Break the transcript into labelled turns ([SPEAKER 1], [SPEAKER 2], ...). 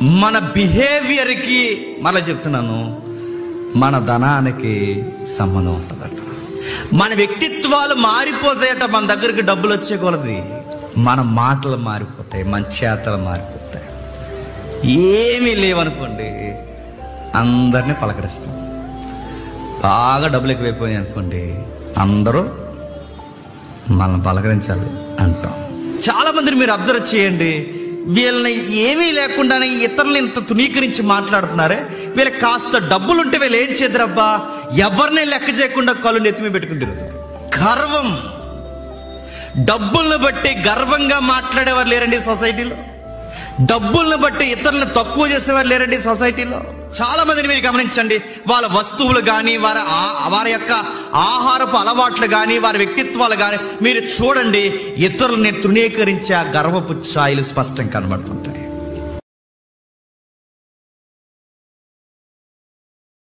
[SPEAKER 1] మన బిహేవియర్కి, మళ్ళీ చెప్తున్నాను, మన ధనానికి సంబంధం ఉంటుందట. మన వ్యక్తిత్వాలు మారిపోతాయట. మన దగ్గరికి డబ్బులు వచ్చే కొలది మన మాటలు మారిపోతాయి, మన చేతలు మారిపోతాయి. ఏమీ లేవనుకోండి, అందరినీ పలకరిస్తాం. బాగా డబ్బులు ఎక్కువైపోయాయి అనుకోండి, అందరూ మనల్ని పలకరించాలి అంటాం. చాలా మందిని మీరు అబ్జర్వ్ చేయండి, వీళ్ళని ఏమీ లేకుండానే ఇతరులను ఇంత తునీకరించి మాట్లాడుతున్నారే, వీళ్ళకి కాస్త డబ్బులు ఉంటే వీళ్ళు ఏం చేద్దరబ్బా, ఎవరిని లెక్క చేయకుండా కళ్ళు నెత్తిమీ పెట్టుకుని తిరుగుతారు. గర్వం. డబ్బులను బట్టి గర్వంగా మాట్లాడేవారు లేరండి సొసైటీలో. డబ్బులను బట్టి ఇతరులను తక్కువ చేసేవారు లేరండి సొసైటీలో. చాలా మందిని మీరు గమనించండి, వాళ్ళ వస్తువులు కానీ, వారి యొక్క ఆహారపు అలవాట్లు కానీ, వారి వ్యక్తిత్వాలు కానీ మీరు చూడండి, ఇతరులని తృణీకరించే ఆ గర్వపు ఛాయలు స్పష్టంగా కనబడుతుంటాయి.